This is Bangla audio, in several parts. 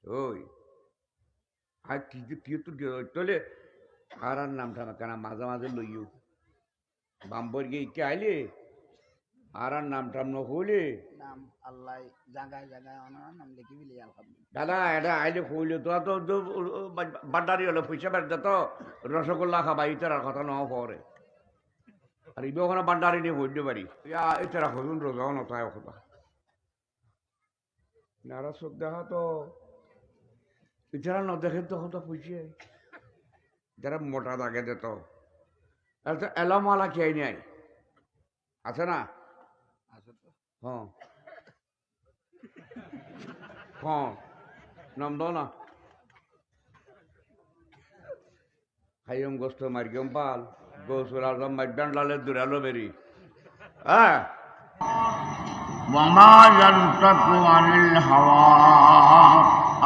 ওই আর কি কি তোলে আর নামটা না কেন মাঝে মাঝে লইও বাম্বর গিয়ে কে আইলে আর নাম টাম নহলে নাম আল্লাহ জায়গায় জায়গায় অনার নাম লিখি বিলি আলহামদুলিল্লাহ। দাদা এটা আইলে কইলে তো বাড্ডারি হলে পয়সা বেড়তে তো রসগোল্লা খাবা ইতার কথা ন পরে আর ইবে ওখানে বান্ডারি নিয়ে হইতে পারি ইতারা হজুন রোজাও নতায় কথা নারা চোখ দেখা তো ইতারা ন দেখেন তো কথা পয়সে যারা মোটা দাগে দে তো এলামালা কে নাই আছে না আছে তো হ্যাঁ হ্যাঁ নাম দাও না খাইম গোস্ত মারিগম পাল গোসুল আজম মাইডান লালে দুরালো বেরি হ্যাঁ वमा यंतकु अनिल हवा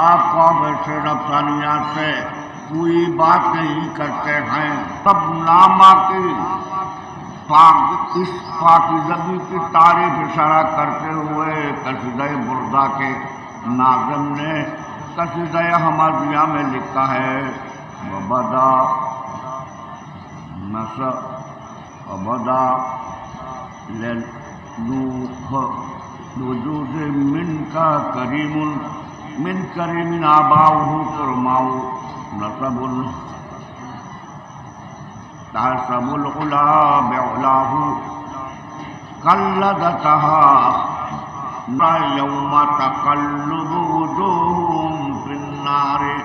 आपको वैसे रफ्तानिया से कोई बात नहीं करते हैं सब नामा की इस पाकिज़गी की तारीफ इशारा करते हुए कसीदा बुर्दा के नाज़िम ने कसीदा हमादिया में लिखा है वबदा नस वबदा लूख वजूद मिन का करीमुन मिन करीमिन आबाहु कुरमाउ नसबुल तासबुल उला बेउलाहु कल्लदतहा यौम तकल्लुबु वुजूहुहुम फिन्नारि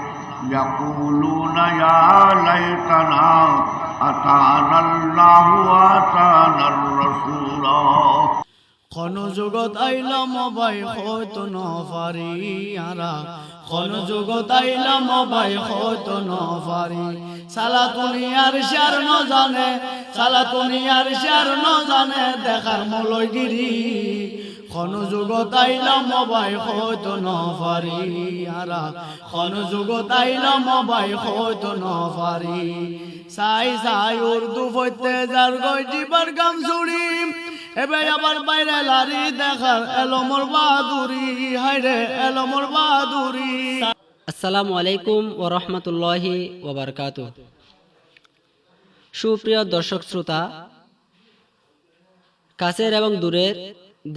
यक़ूलून या लैतना अतानल्लाहु अतानर रसूला খন জগৎ আইলাম ভাই হয়তো ন পারি আরা খন জগৎ আইলাম ভাই হয়তো ন পারি সালা দুনিয়ার শের ন জানে সালা দুনিয়ার শের ন জানে দেখার মলয়গিরি খন জগৎ আইলাম ভাই হয়তো ন পারি আরা খন জগৎ আইলাম ভাই হয়তো ন পারি সাই সাই উর্দু ফইতে যার গই জীবন গাম ছুড়ি এবে আবার বাইরে লারি দেখার এলমর বাহাদুরি হায়রে এলমর বাহাদুরি। আসসালামু আলাইকুম ওয়া রাহমাতুল্লাহি ওয়া বারাকাতুহু। সুপ্রিয় দর্শক শ্রোতা, কাছের এবং দূরের,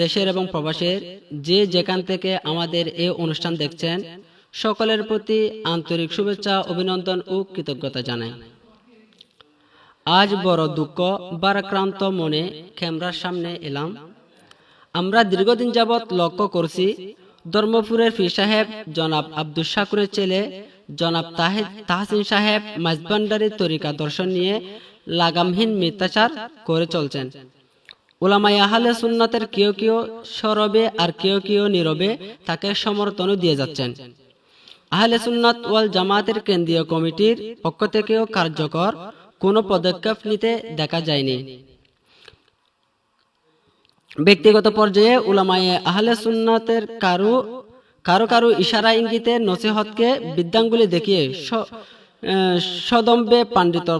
দেশের এবং প্রবাসের যে যেখান থেকে আমাদের এই অনুষ্ঠান দেখছেন, সকলের প্রতি আন্তরিক শুভেচ্ছা, অভিনন্দন ও কৃতজ্ঞতা জানাই। আজ বড় দুঃখ ভারাক্রান্ত মনে ক্যামেরার সামনে এলাম। আমরা দীর্ঘদিন যাবৎ লক্ষ্য করছি ধর্মপুরের পীর সাহেব জনাব আব্দুস শাকুরের ছেলে জনাব তাহসিন সাহেব মাঝবান্ডারি তরিকা দর্শন নিয়ে লাগামহীন মিথ্যাচার করে চলছেন। উলামায়ে আহলে সুন্নাতের কেউ কেউ সরবে আর কেউ কেউ নীরবে তাকে সমর্থনও দিয়ে যাচ্ছেন। আহলে সুন্নাত ওয়াল জামাতের কেন্দ্রীয় কমিটির পক্ষ থেকেও কার্যকর কোনো পদক্ষেপ নিতে দেখা যায়নি। ব্যক্তিগত পর্যায়ে উলামায়ে আহলে সুন্নাতের কারো ইশারা ইঙ্গিতে নসিহতকে বিদ্যাঙ্গুলি দেখিয়ে সদম্বে পাণ্ডিত্য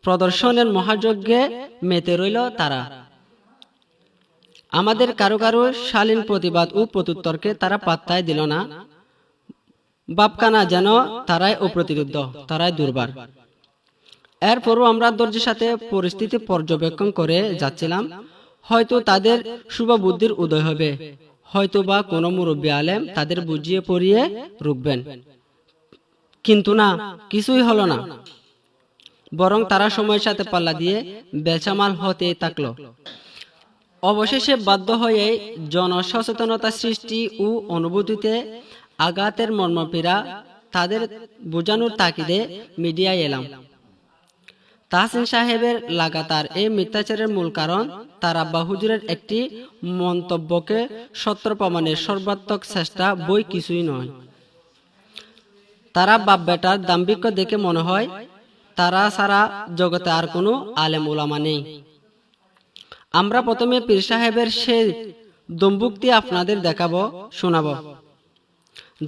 প্রদর্শনের মহাযজ্ঞে মেতে রইল তারা। আমাদের কারো শালীন প্রতিবাদ ও প্রত্যুত্তরকে তারা পাত্তাই দিল না। বাপকানা যেন তারাই অপ্রতিরোধ্য, তারাই দুর্বার। এরপরও আমরা ধৈর্যের সাথে পরিস্থিতি পর্যবেক্ষণ করে যাচ্ছিলাম। হয়তো তাদের শুভ বুদ্ধির উদয় হবে, হয়তো বা কোনো মুরব্বী আলেম তাদের বুঝিয়ে পড়িয়ে রুখবেন। কিন্তু না, কিছুই হলো না। বরং তারা সময়ের সাথে পাল্লা দিয়ে বেচামাল হতে থাকলো। অবশেষে বাধ্য হয়ে জনসচেতনতা সৃষ্টি ও অনুভূতিতে আঘাতের মর্মপীড়া তাদের বোঝানোর তাকিদে মিডিয়ায় এলাম। তাহসিন সাহেবের লাগাতার এই মিথ্যাচারের মূল কারণ তার আব্বা হুজুরের একটি মন্তব্যকে সত্য প্রমাণের সর্বাত্মক চেষ্টা বই কিছুই নয়। তারা বাপ বেটার দাম্ভিক্য দেখে মনে হয় তারা ছাড়া জগতে আর কোনো আলেম উলামা নেই। আমরা প্রথমে পীর সাহেবের সেই দম্ভুক্তি আপনাদের দেখাবো, শোনাবো,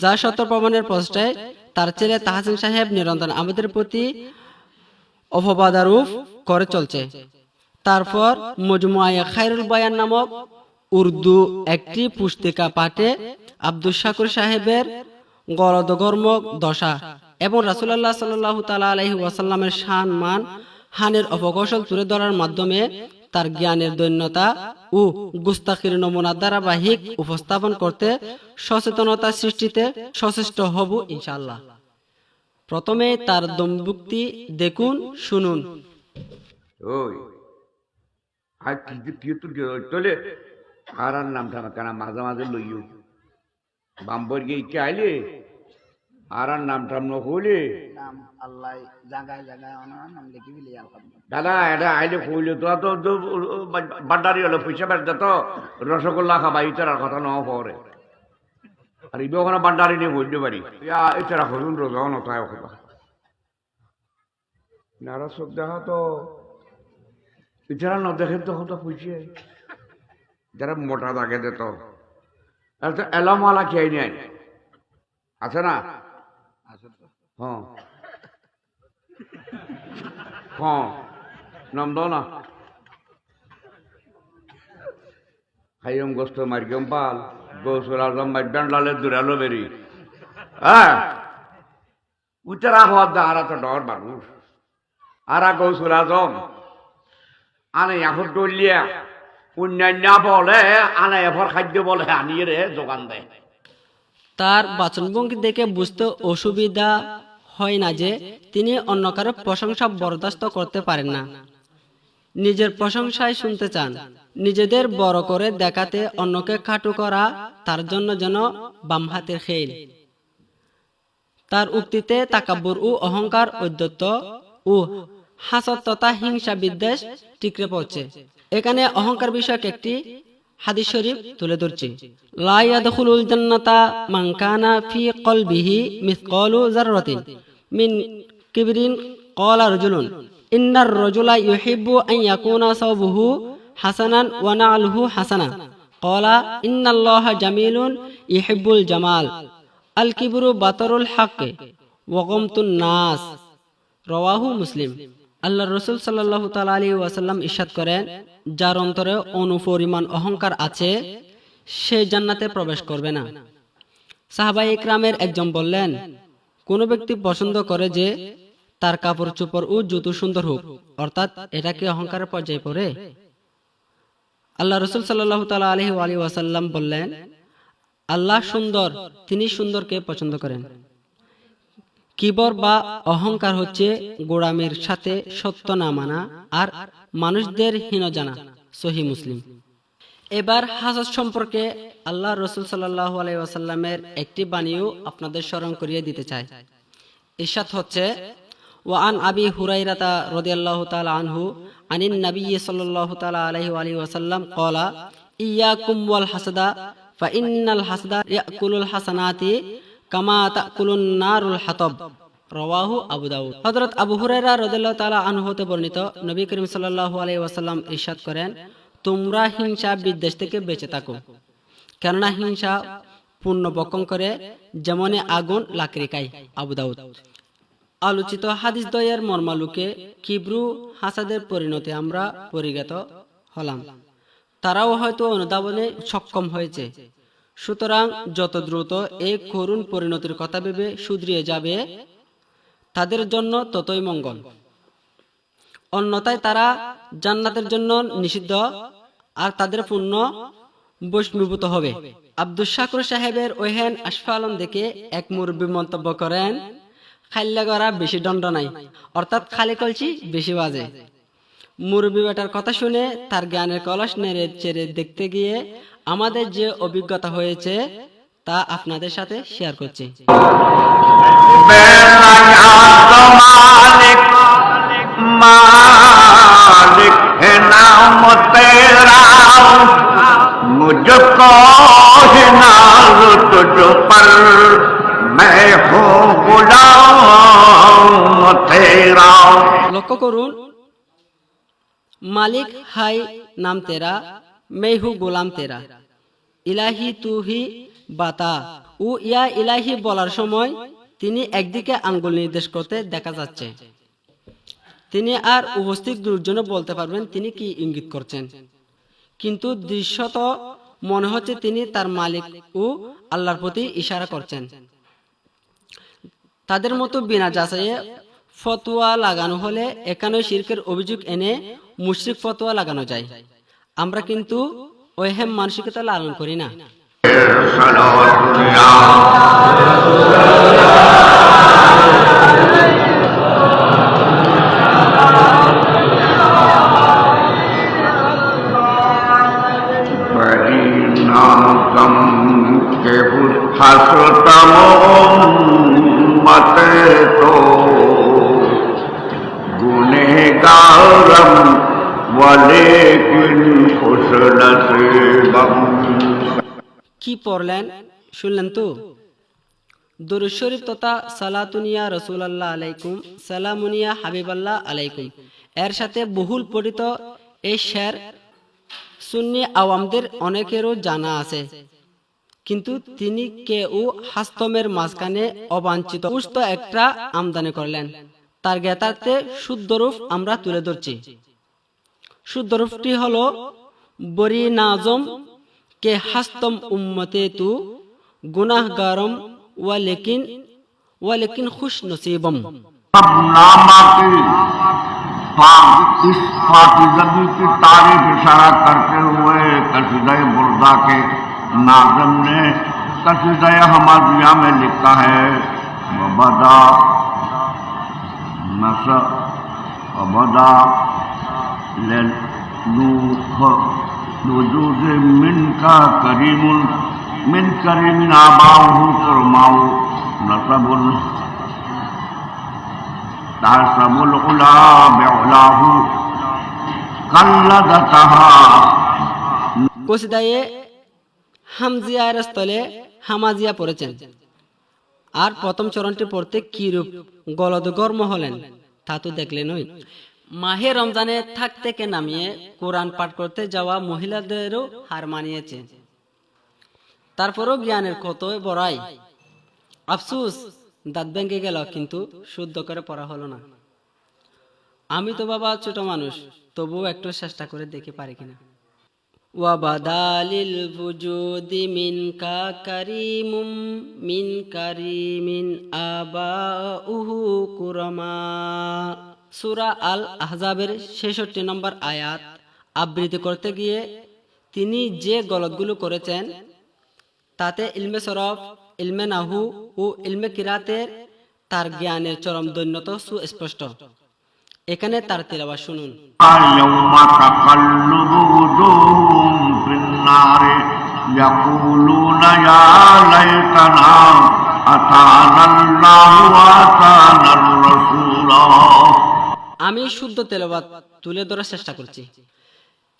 যা সত্য প্রমাণের প্রচেষ্টায় তার ছেলে তাহসিন সাহেব নিরন্তর আমাদের প্রতি অপবাদারোপ করে চলছে। তারপর মজমুআয়ে খায়রুল বায়ান নামক উর্দু একটি পুস্তিকা পাঠে আব্দুস শাকুর সাহেবের গলদঘর্ম দশা এবং রাসূলুল্লাহ সাল্লাল্লাহু তাআলা আলাইহি ওয়াসাল্লামের শান মান হানের অপকৌশল তুলে ধরার মাধ্যমে তার জ্ঞানের দৈন্যতা ও গুস্তাখির নমুনা ধারাবাহিক উপস্থাপন করতে সচেতনতা সৃষ্টিতে সচেষ্ট হব ইনশাআল্লাহ। প্রথমে তার দম্ভুক্তি দেখুন, শুনুন। ওই আর কি তুই তোলে আর নামটা কেন মাঝে মাঝে লইও বাম্বর গিয়ে কে আইলে আর নামটা নহলে নাম আল্লাহ জায়গায় জায়গায় ওনার নাম লিখি ফেলি আলহামদুলিল্লাহ। দাদা এটা আইলে কইলে তোরা তো বাড্ডারি হলে পয়সা বেড়ে তো রসগোল্লা খাবা ইতার কথা ন পরে আর ইবে ওখানে বাড্ডারি নিয়ে বলতে পারি ইতারা হরুন রোজাও নতায় কথা নারা চোখ দেখা তো ইতারা ন দেখে তো কথা পুষিয়ে যারা মোটা দাগে দে তো এলামালা খেয়ে নেয় আছে না? হ্যাঁ হ্যাঁ নাম দাও না খাইম গোস্ত মারিকম পাল গৌসুল আজম মাইডান লালে দুরালো বেরি হ্যাঁ উত্তরা হওয়ার দা আরা তো ডর মানুষ আরা গৌসুল আজম আনে এখন ডলিয়া অন্যান্য বলে আনে এফর খাদ্য বলে আনিয়ে রে যোগান দেয়। তার বাচনভঙ্গি দেখে বুঝতে অসুবিধা হয় না যে তিনি অন্য কারো প্রশংসা বরদাস্ত করতে পারেন না, নিজের প্রশংসায় শুনতে চান। নিজেদের বড় করে দেখাতে অন্যকে খাটো করা তার জন্য যেন বাম হাতের খেল। তার উক্তিতে তাকাব্বুর ও অহংকার, ঔদ্ধত্য ও হাসদ তথা হিংসা বিদ্বেষ টিকরে পড়ছে। এখানে অহংকার বিষয়ক একটি হাদিস শরীফ তুলে ধরছি। লা ইয়াদখুলুল জান্নাতা মান কানা ফি কলবিহি মিসকালু যাররাতিন মিন কিবরিন ক্বালা রাজুলুন ইন্নার রাজুলা ইউহিব্বু আন ইয়াকুনা সাওবুহু হাসানান ওয়া না'লুহু হাসানা ক্বালা ইন্নাল্লাহা জামিলুন ইউহিব্বুল জামাল আল কিবরু বাতারুল হক ওয়া গামতুন নাস। রাওয়াহু মুসলিম। আল্লাহ রাসূল সাল্লাল্লাহু তাআলা আলাইহি ওয়াসাল্লাম ইরশাদ করেন, যার অন্তরে অনুপরিমাণ অহংকার আছে সে জান্নাতে প্রবেশ করবে না। সাহাবায়ে ইকরামের একজন বললেন, কোন ব্যক্তি পছন্দ করে যে তার কাপড় চোপড় ও জুতো সুন্দর হোক, অর্থাৎ এটা কি অহংকারের পর্যায়ে পড়ে? আল্লাহ রাসূল সাল্লাল্লাহু তাআলা আলাইহি ওয়াসাল্লাম বললেন, আল্লাহ সুন্দর, তিনি সুন্দরকে পছন্দ করেন। কিবর বা অহংকার হচ্ছে গোড়ামির সাথে সত্য না মানা আর মানুষদের হীন জানা। সহিহ মুসলিম। এবার হাসদ সম্পর্কে আল্লাহ রাসূল সাল্লাল্লাহু আলাইহি ওয়াসাল্লামের একটি বাণীও আপনাদের স্মরণ করিয়ে দিতে চাই। ইরশাদ হচ্ছে, ওয়া আন আবি হুরায়রাতা রাদিয়াল্লাহু তাআলা আনহু আনিন নবী সাল্লাল্লাহু তাআলা আলাইহি ওয়াসাল্লাম ক্বালা ইয়াকুম ওয়াল হাসাদা ফা ইন্নাল হাসাদা ইয়াকুলুল হাসানাতি কামা তাকুলুন নারুল হাতাব। রাওয়াহু আবু দাউদ। হযরত আবু হুরায়রা রাদিয়াল্লাহু তাআলা আনহু হতে বর্ণিত, নবী করিম সাল্লাল্লাহু আলাইহি ওয়াসাল্লাম ইরশাদ করেন, তোমরা হিংসা বিদ্বেষ থেকে বেঁচে থাকো, কেননা হিংসা পূর্ণ বক্ষণ করে যেমন আগুন লাকড়ি খায়। আবু দাউদ। আলোচিত হাদিস দ্বয়ের মর্মালোকে কিবরু হাসাদের পরিণতি আমরা পরিগত হলাম। তারাও হয়তো অনুধাবনে সক্ষম হয়েছে। সুতরাং যত দ্রুত এই করুণ পরিণতির কথা ভেবে শুধরিয়ে যাবে তাদের জন্য ততই মঙ্গল। অন্যথায় তারা জান্নাতের জন্য নিষিদ্ধ আর তাদের পূর্ণ বৈষ্ণবীভূত হবে। আব্দুস শাকুর সাহেবের ওহেন আশফালন দেখে এক মুরব্বী মন্তব্য করেন, খাইল্লা গড়া বেশি দণ্ড নাই, অর্থাৎ খালি কলসি বেশি বাজে। মুরব্বী বেটার কথা শুনে তার জ্ঞানের কলস নেড়ে চেড়ে দেখতে গিয়ে আমাদের যে অভিজ্ঞতা হয়েছে তা আপনাদের সাথে শেয়ার করছি। मालिक है नाम तेरा मुझको है नाज तुझ पर मैं हूँ गुलाम तेरा। লক্ষ্য করুন, মালিক হাই নাম তেরা, मैं हूँ গোলাম তেরা, ইলাহি তু হি বাতা। ও ইয়া ইলাহি বলার সময় তিনি একদিকে আঙ্গুল নির্দেশ করতে দেখা যাচ্ছে। তিনি আর উপস্থিত লোকজনও বলতে পারবেন তিনি কি ইঙ্গিত করছেন, কিন্তু দৃশ্যত মনে হচ্ছে তিনি তার মালিক ও আল্লাহর প্রতি ইশারা করছেন। তাদের মতো বিনা যাচাইয়ে ফতোয়া লাগানো হলে এখানে শিরকের অভিযোগ এনে মুশরিক ফতোয়া লাগানো যায়। আমরা কিন্তু ওহেম মানসিকতা লালন করি না। কি পড়লেন শুনলেন তো? দরুদ শরীফ তথা সালাতুনিয়া রাসূলুল্লাহ আলাইকুম, সালামুনিয়া হাবিবাল্লাহ আলাইকুম এর সাথে বহুল পঠিত এই শের সুন্নি আওয়ামদের অনেকেরও জানা আছে, কিন্তু তিনি কেউ হাস্তমের মাঝখানে অবাঞ্ছিত পুষ্ট একটা আমদানি করলেন। তার জ্ঞাতার্থে শুদ্ধ রূপ আমরা তুলে ধরছি। শুদ্ধ রূপটি হলো বরি নাজম কে হাস্তম উম্মতে তু গুনাহগারম ওয়া লেকিন খুশ নসিবম। इस पाकीज़गी की तारीफ इशारा करते हुए कसीदा बुर्दा के नाज़िम ने कसीदा हमादिया में लिखा है, वबदा नस वबदा लूह वजूद मिन का करीमुन मिन करीमिन आबाहु करमाउ नसबुल तासबुल उला बेउलाहु कल्लदतहा। কসিদায়ে হামজিয়ার স্থলে হামাজিয়া পড়েছেন। আর প্রথম চরণটি পড়তে কি রূপ গলদগর্ম হলেন তা তো দেখলেনই। মাহে রমজানে থাক থেকে নামিয়ে কোরআন পাঠ করতে যাওয়া মহিলাদেরও হার মানিয়েছে। তারপরও জ্ঞানের কতই বড়াই। আফসুস, দাঁত ভেঙে গেল, কিন্তু শুদ্ধ করে পড়া হলো না। আমি তো বাবা ছোট মানুষ, তবুও একটু চেষ্টা করে দেখে পারি কিনা। ওয়াবাদালিল ফুজুদি মিনকা কারিমুম মিন কারিমিন আবাউহু কুরামা। সূরা আল আহজাবের 66 নম্বর আয়াত আবৃত্তি করতে গিয়ে তিনি যে গলতগুলো করেছেন তাতে ইলমে সরফ, ইলমে নাহু ও ইলমে কিরাতের তার জ্ঞানের চরম দৈন্যতা সুস্পষ্ট। এখানে তার তিলাওয়াত শুনুন। ইয়াউমা তাকাল্লুবু wujuhum fin-nar yaquluna ya laytana atana Allahu wa atana ar-rasul। আমি শুদ্ধ তেলাওয়াত তুলে ধরার চেষ্টা করছি।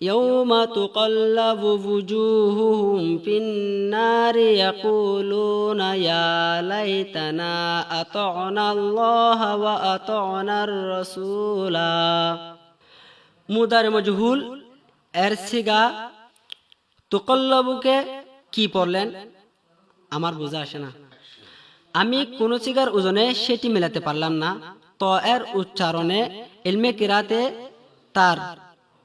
ইয়াউমা তুকাল্লাবু wujuhuhum fin-nar yaquluna ya laytana ata'na Allah wa ata'na ar-rasul। মুদারে মজহুল এর সিগা তুকাল্লাবুকে কি পড়লেন আমার বোঝা আসে না। আমি কোন সিগার ওজনে সেটি মেলাতে পারলাম না। তো এর উচ্চারণে ইলমে কিরাতে তার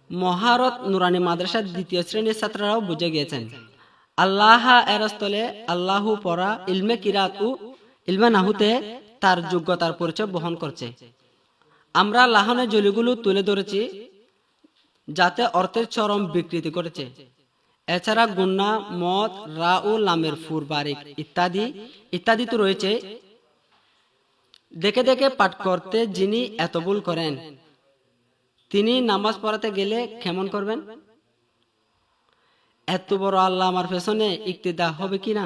মহারত নুরানি মাদ্রাসার 2য় শ্রেণীর ছাত্ররাও বুঝে গিয়েছেন। আল্লাহ এর স্থলে আল্লাহু পড়া ইলমে কিরাত ও ইলমে নাহুতে তার যোগ্যতার পরিচয় বহন করছে। আমরা লাহনে জলিগুলো তুলে ধরেছি যাতে অর্থের চরম বিকৃতি করেছে। এছাড়া গুন্না, মদ, রা ও লামের ফুর বারিক ইত্যাদি ইত্যাদি তো রয়েছে। দেখে দেখে পাঠ করতে যিনি এত ভুল করেন তিনি নামাজ পড়াতে গেলে কেমন করবেন? এত বড় আল্লাহ আমার পেছনে ইক্তিদা হবে কিনা?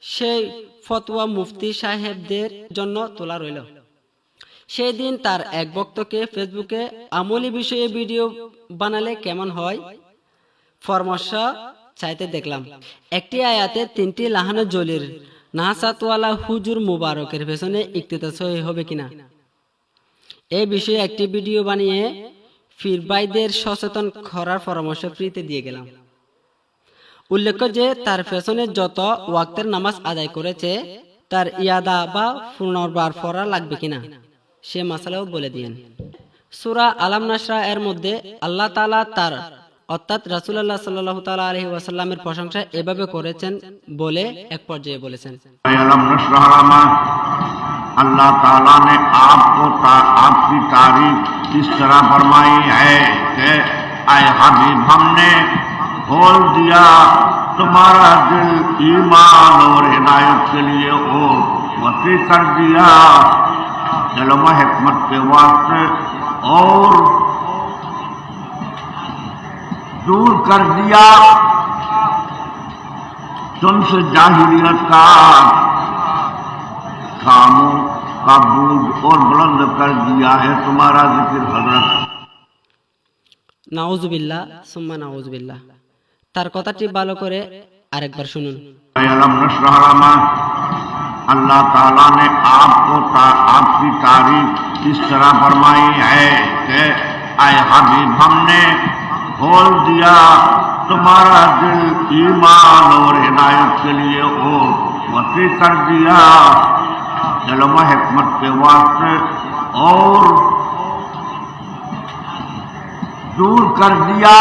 সেই ফতোয়া মুফতি সাহেবদের জন্য তোলা রইল। সেই দিন তার এক ভক্তকে ফেসবুকে আমলি বিষয়ে ভিডিও বানালে কেমন হয় পরামর্শ চাইতে দেখলাম। একটি আয়াতে 3টি লাহানো জলির নাহাসাতওয়ালা হুজুর মুবারকের পেছনে ইক্তিদা সহি হবে কিনা এই বিষয়ে একটি ভিডিও বানিয়ে পীর ভাইদের সচেতন করার পরামর্শ ফ্রিতে দিয়ে গেলাম। উল্লেখ্য যে তার পেছনে যত ওয়াক্তের নামাজ আদায় করেছে তার ইয়াদা বা পুনর্বার পড়া লাগবে কিনা সে মাসালাও বলে দিয়েন। সূরা আলাম নাসরা এর মধ্যে আল্লাহ তাআলা তার অর্থাৎ রাসূলুল্লাহ সাল্লাল্লাহু তাআলা আলাইহি ওয়াসাল্লামের প্রশংসা এভাবে করেছেন বলে এক পর্যায়ে বলেছেন, अलम नशरहमा, अल्लाह ताला ने आपकी तारीफ इस तरह फरमाई है कि आए हबीब, हमने खोल दिया तुम्हारा दिल ईमान और हिदायत के लिए और वसी कर दिया इल्म हिकमत के वास्ते और दूर कर दिया तुमसे जाहिलियत का कामों का बोझ और बुलंद कर दिया है तुम्हारा जिक्र हजरत। নাউজুবিল্লাহ সুম্মা নাউজুবিল্লাহ। তার কথাটি ভালো করে আরেকবার শুনুন। अलम नशरहमा, अल्लाह ताला ने आपकी तारीफ इस तरह फरमाई है कि आए हबीब, हमने खोल दिया तुम्हारा दिल ईमान और हिदायत के लिए और वसी कर दिया इल्म हिकमत के वास्ते और दूर कर दिया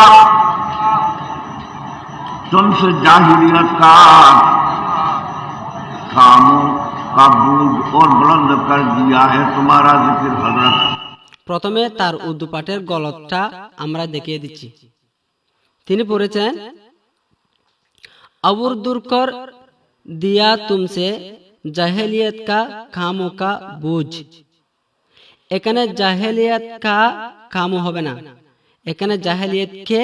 तुमसे जाहिलियत का कामों का बोझ और बुलंद कर दिया है तुम्हारा जिक्र हजरत। প্রথমে তার উর্দু পাঠের গলতটা আমরা দেখিয়ে দিচ্ছি। তিনি পড়েছেন, अबूर दूर कर दिया तुमसे জাহেলিয়াত কা কামো কা বুঝ। এখানে জাহেলিয়াত কা কাম হবে না, এখানে জাহেলিয়াত কে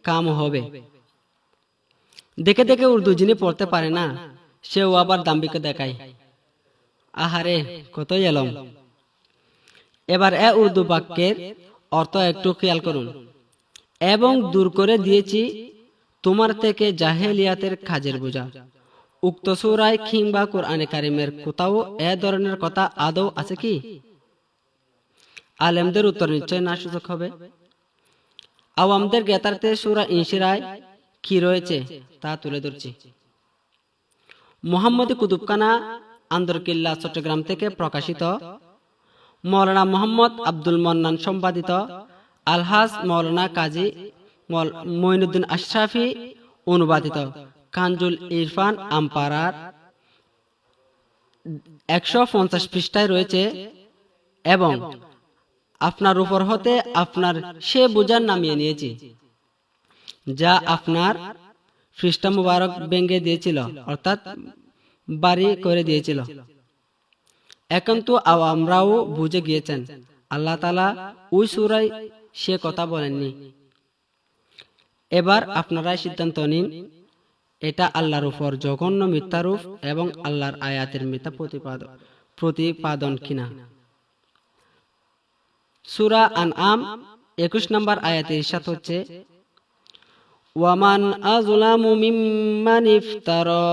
কাম হবে। দেখে দেখে উর্দু যিনি পড়তে পারে না সেও আবার দাম্ভিক দেখায়। আহারে কতই এলম। এবার এ উর্দু বাক্যের অর্থ একটু খেয়াল করুন। এবং দূর করে দিয়েছি তোমার থেকে জাহেলিয়াতের কাজের বোঝা। উক্ত সূরায় কিংবা কোরআনে কারিমের কোথাও এ ধরনের কথা আদৌ আছে কি? আলেমদের উত্তর নিশ্চয় না সূচক হবে। আওয়ামদের জ্ঞাতার্থে সূরা ইনশিরায় কি রয়েছে তা তুলে ধরছি। মুহাম্মদী কুতুবখানা, আন্দরকিল্লা, চট্টগ্রাম থেকে প্রকাশিত, মৌলানা মোহাম্মদ আব্দুল মন্নান সম্পাদিত, আলহাজ মৌলানা কাজী মঈনুদ্দিন আশরাফি অনুবাদিত কানজুল ইরফান আমপারার 150 পৃষ্ঠায় রয়েছে এবং আপনার উপর হতে আপনার সে বোঝা নামিয়ে নিয়েছি যা আপনার পৃষ্ঠা মুবারক ভেঙে দিয়েছিল, অর্থাৎ বাড়ি করে দিয়েছিল। এখন তো আমরাও বুঝে গিয়েছেন আল্লাহ তাআলা ওই সূরায় সে কথা বলেননি। এবার আপনারাই সিদ্ধান্ত নিন এটা আল্লাহর উপর জঘন্য মিথ্যারূপ এবং আল্লাহর আয়াতের মিথ্যা প্রতিপাদন কিনা। সূরা আনআম 21 নম্বর আয়াতে ইরশাদ হচ্ছে, ওয়ামান আযলামু মিম্মান ইফতারা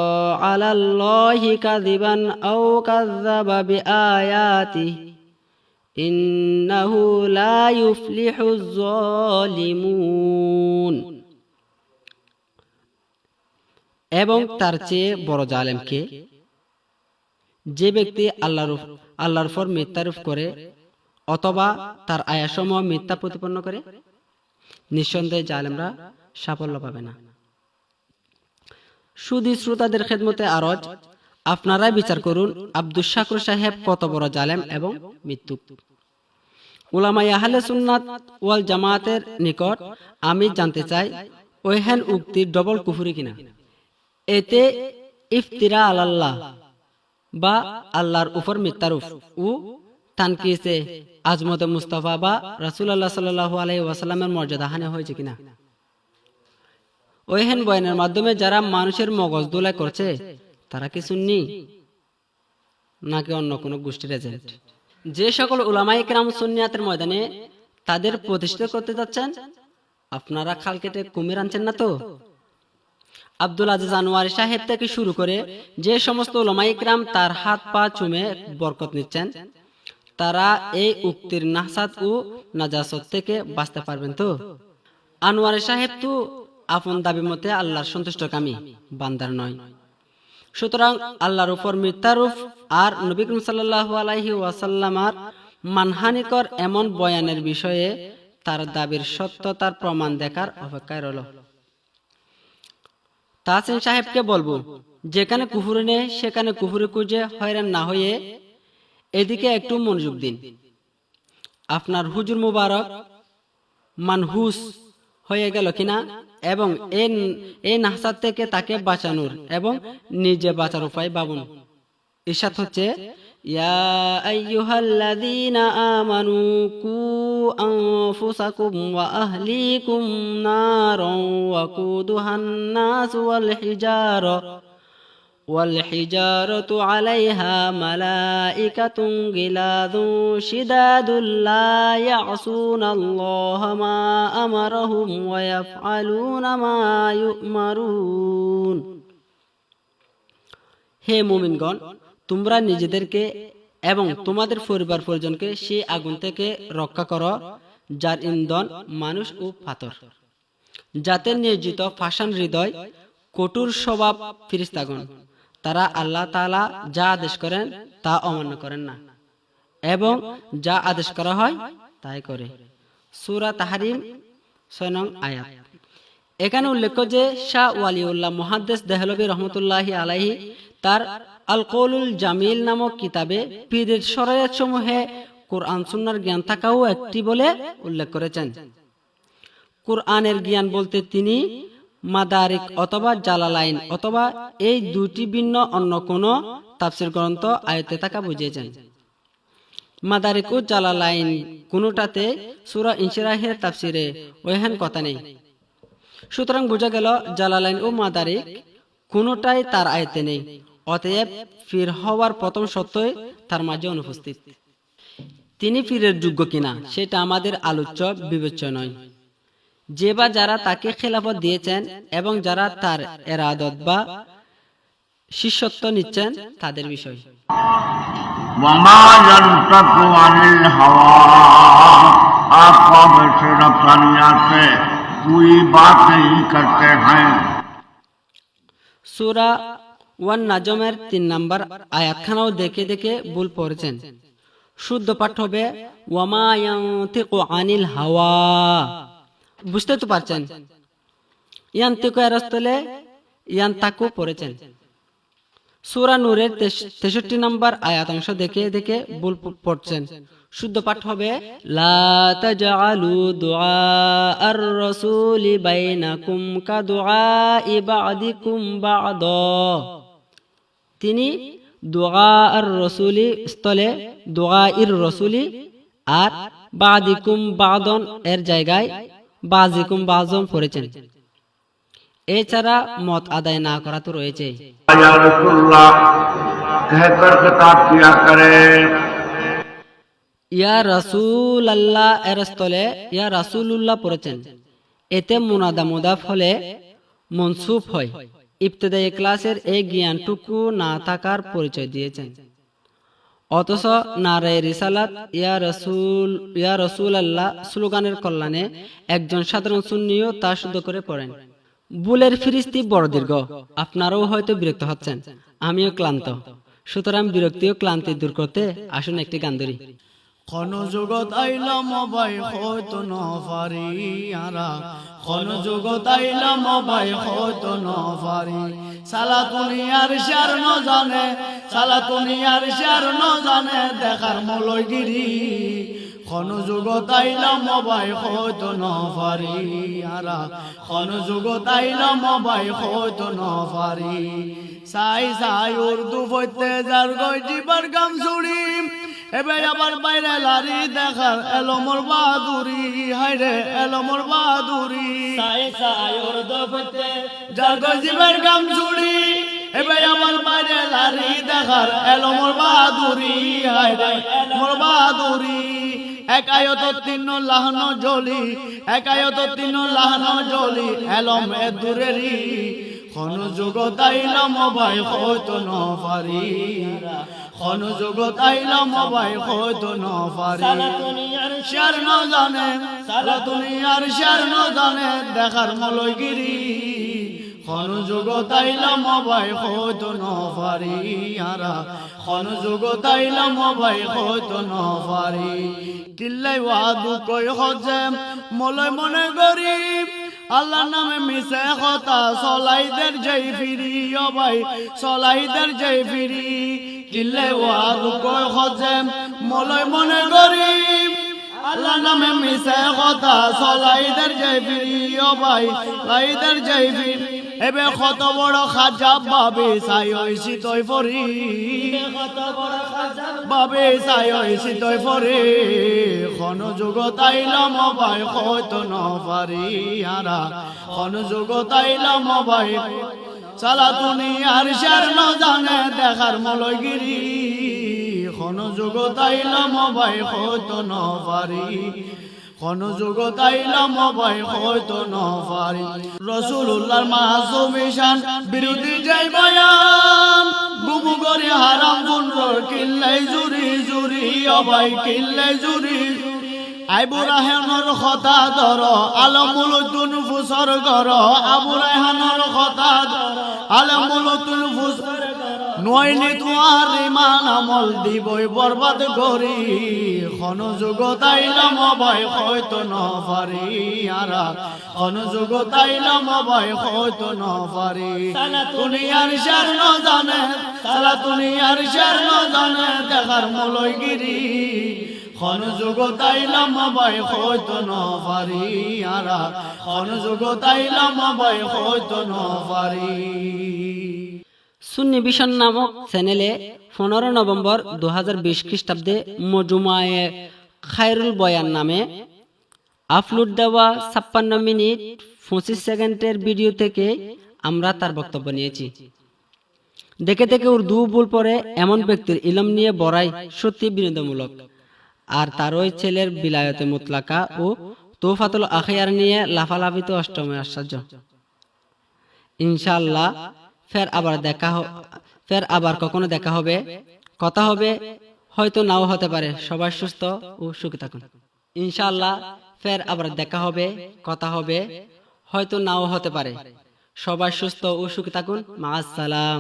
আলাল্লাহি কাযিবান আও কাযযাবা বিআয়াতিহি ইন্নাহু লা ইউফলিহুজ যালিমুন। এবং তার চেয়ে বড় জালেম কে? যে ব্যক্তি আল্লাহর উপর মিথ্যারোপ করে অথবা তার আয়াতসমূহ মিথ্যা প্রতিপন্ন করে। নিঃসন্দেহে জালেমরা সাফল্য পাবে না। সুধী শ্রোতাদের খেদমতে আরজ, আপনারাই বিচার করুন আব্দুস শাকুর সাহেব কত বড় জালেম এবং মিথ্যুক। উলামায়ে আহলে সুন্নাত ওয়াল জামায়াতের নিকট আমি জানতে চাই ওইহেন উক্তির ডবল কুফরি কিনা। এতে ইফতিরা আলাল্লাহ বা আল্লাহর উপর মিথ্যারোপ ও তানকিসে আজমতে মুস্তাফা বা রাসূলুল্লাহ সাল্লাল্লাহু আলাইহি ওয়াসাল্লামের মর্যাদা হানি হয়েছে কিনা। ওইহেন বয়ানের মাধ্যমে যারা মানুষের মগজ দোলাই করছে তারা কি সুন্নি নাকি অন্য কোনো গোষ্ঠীর এজেন্ট? যে সকল উলামায়ে কেরাম সুন্নিয়াতের ময়দানে তাদের প্রতিষ্ঠিত করতে যাচ্ছেন, আপনারা খাল কেটে কুমির আনছেন না তো? আব্দুল আজিজ আনোয়ারি সাহেব থেকে শুরু করে যে সমস্ত উলামায়ে কেরাম তার হাত পা চুমে বরকত নিচ্ছেন, তারা এই উক্তির নাহসাত ও নাজাসত থেকে বাঁচতে পারবেন তো? আনোয়ারি সাহেব তো আপন দাবি মতে আল্লাহর সন্তুষ্টকামী বান্দার নয়। সুতরাং আল্লাহর উপর মিথ্যারূপ আর নবী করিম সাল্লাল্লাহু আলাইহি ওয়াসাল্লামার মানহানিকর এমন বয়ানের বিষয়ে তার দাবির সত্যতার প্রমাণ দেখার অপেক্ষায় রইল। তাহসিন সাহেবকে বলবো, যেখানে কুফুরি নেই সেখানে কুফুরি খুঁজে হয়রান না হয়ে এদিকে একটু মনোযোগ দিন। আপনার হুজুর মুবারক মানহুস হয়ে গেল কিনা এবং এই নাহসাত থেকে তাকে বাঁচানোর এবং নিজে বাঁচার উপায় ভাবুন। ইরশাদ হচ্ছে, ইয়া আইয়ুহাল্লাযীনা আমানু কু আনফুসাকুম ওয়া আহলিকুম নারান ওয়াকুদুহান নাস والحجارة عليها ملائكة غلاظ شداد لا يعصون الله ما أمرهم ويفعلون ما يؤمرون। হে মুমিনগণ, তোমরা নিজেদেরকে এবং তোমাদের পরিবার পরিজনকে সেই আগুন থেকে রক্ষা করো যার ইন্ধন মানুষ ও পাথর, যাতে নিয়োজিত পাষাণ হৃদয় কঠোর স্বভাব ফেরেশতাগণ। তারা আল্লাহ তাআলা যা আদেশ করেন তা অমান্য করেন না এবং যা আদেশ করা হয় তাই করে। সূরা তাহরিম 6 নং আয়াত। এখানে উল্লেখ্য যে শাহ ওয়ালিউল্লাহ মুহাদ্দিস দেহলভী রহমতুল্লাহি আলাইহি তার আল কৌলুল জামিল নামক কিতাবে পীরের শরায়াত সমূহে কোরআন সুন্নাহর জ্ঞান থাকাও একটি বলে উল্লেখ করেছেন। কোরআনের জ্ঞান বলতে তিনি মাদারিক অথবা জালালাইন অথবা এই দুটি ভিন্ন অন্য কোন তাফসীর গ্রন্থ আয়তে থাকা বুঝিয়েছেন। মাদারিক ও জালালাইন কোনটাতে সূরা ইনশিরাহের তাফসীরে ওইহান কথা নেই। সুতরাং বোঝা গেল জালালাইন ও মাদারিক কোনটাই তার আয়তে নেই, অতএব পীর হওয়ার প্রথম সত্যই তার মাঝে অনুপস্থিত। তিনি পীরের যোগ্য কিনা সেটা আমাদের আলোচ্য বিবেচ্য নয়। যে বা যারা তাকে খেলাফত দিয়েছেন এবং যারা তার এরাদত বা শিষ্যত্ব নিচ্ছেন তাদের বিষয়। وما ينطق عن الهوى आपका वैसे रफ्तानियात से कोई बात नहीं करते हैं। সূরা ওয়ান নাজমের 3 নম্বর আয়াতখানাও দেখে দেখে ভুল পড়েছেন। শুদ্ধ পাঠ হবে ওয়ামা ইয়ানতিকু আনিল হাওয়া। বুঝতে তো পারছেন, ইয়ান্তিকু এর স্থলে ইয়ান্তাকু পড়েছেন। সূরা নূরের 63 নম্বর আয়াত অংশ দেখে দেখে ভুল পড়ছেন। শুদ্ধ পাঠ হবে লা তাজআলু দুআআর রাসূলি বাইনাকুম কাদুআই বা'দিকুম বা'দা। তিনি দুআআর রাসূলি স্থলে দুআইর রাসূলি আর বা'দিকুম বা'দন এর জায়গায় বাজিকুম বাজম পড়েছেন। এছাড়া মত আদায় না করা তো রয়েছে। या रसूलुल्लाह कहकर खिताब किया करे। ইয়া রাসূলুল্লাহ এর স্থলে ইয়া রাসূলুল্লাহ পড়েছেন। এতে মুনাদা মুদাফ হলে মনসুব হয়। ইবতিদাই ক্লাসের এই জ্ঞানটুকু না থাকার পরিচয় দিয়েছেন। অথচ নারায়ে রিসালাত ইয়া রাসূলুল্লাহ স্লোগানের কল্যাণে একজন সাধারণ সুন্নিও তা শুদ্ধ করে পড়েন। বুলের ফিরিস্তি বড় দীর্ঘ, আপনারাও হয়তো বিরক্ত হচ্ছেন, আমিও ক্লান্ত। সুতরাং বিরক্তি ও ক্লান্তি দূর করতে আসুন একটি গান ধরি। খন জগৎ আইলাম ভাই হয়তো নফারি আরা, খন জগৎ আইলাম ভাই হয়তো নফারি। সালা দুনিয়ার শের ন জানে, সালা দুনিয়ার শের ন জানে দেখার মলয়গিরি। খন জগৎ আইলাম ভাই হয়তো নফারি আরা, খন জগৎ আইলাম ভাই হয়তো নফারি। সাই সাই উর্দু পড়তে যার গই জিবার গাম ছুড়ি, এবার আবার বাইরে লারি দেখার এলো মোর বাহাদুরি। হায়রে এলো মোর বাহাদুরি। সাই সাই উর্দু পড়তে যার গই জিবার গাম ছুড়ি, এবার আবার বাইরে লারি দেখার এলো মোর বাহাদুরি। হায়রে মোর বাহাদুরি। একায়ত তিন লাহন জলি, একায়ত তিন লাহন জলি এলম এ দূরেরি। খন জগৎ আইলাম ভাই হয়তো নফারি, খন জগৎ আইলাম ভাই হয়তো নফারি। সারা দুনিয়ার শের ন জানে, সারা দুনিয়ার শের ন জানে দেখার মলয়গিরি। খন জগত আইলাম ভাই হয়তো নফারি আরা খন জগত আইলাম ভাই হয়তো নফারি কিল্লাই ওয়াদু কই হজে মলয় মনে গরিব আল্লাহ নামে মিশে কথা সলাইদের যাই ফিরি ও ভাই সলাইদের যাই ফিরি কিল্লাই ওয়াদু কই হজে মলয় মনে গরিব আল্লাহ নামে মিশে কথা সলাইদের যাই ফিরি ও ভাই সলাইদের যাই ফিরি এবে কত বড় খাজা বাবে সাই হইছি তই ফরি কত বড় খাজা বাবে সাই হইছি তই ফরি খন জগত আইলাম ভাই হয়তো নফারি আরা খন জগত আইলাম ভাই সালা দুনিয়ার শের ন জানে দেখার মলয়গিরি খন জগত আইলাম ভাই হয়তো নফারি খন জগত আইলাম ভাই হয়তো নফারি রাসূলুল্লাহর মাসুম শান বিরোধী যাই বয়ান গুমু করে হারাম গুনর কিল্লাই জুরি জুরি ও ভাই কিল্লাই জুরি আবু রায়হানের কথা ধর আলমুল তুনফুসর গর আবু রায়হানের কথা ধর আলমুল তুনফুসর নইলে তোমার ইমান আমল দিবই বরবাদ করি খন জগত আইলাম ভাই হয়তো নফারি আরা খন জগত আইলাম ভাই হয়তো নফারি দুনিয়ার শের ন জানে সালা দুনিয়ার শের ন জানে দেখার মলয়গিরি খন জগত আইলাম ভাই হয়তো নফারি আরা খন জগত আইলাম ভাই হয়তো নফারি সুন্নি ভিশন নামক চ্যানেলে 15 নভেম্বর 2020 খ্রিস্টাব্দে মজুমায়ে খায়রুল বয়ান নামে আপলোড দেওয়া 56 মিনিট 25 সেকেন্ডের ভিডিও থেকে আমরা তার বক্তব্য নিয়েছি। দেখে দেখে উর্দু ভুল পড়ে এমন ব্যক্তির ইলম নিয়ে বড়াই সত্যি বিনোদনমূলক, আর তার ওই ছেলের বিলায়তে মুতলাকা ও তোফাতুল আখিয়ার নিয়ে লাফালাফি তো অষ্টমের আশ্চর্য। ইনশাআল্লাহ ফের আবার কখনো দেখা হবে, কথা হবে, হয়তো নাও হতে পারে। সবাই সুস্থ ও সুখী থাকুন। ইনশাআল্লাহ ফের আবার দেখা হবে, কথা হবে, হয়তো নাও হতে পারে। সবাই সুস্থ ও সুখী থাকুন। মা আসসালাম।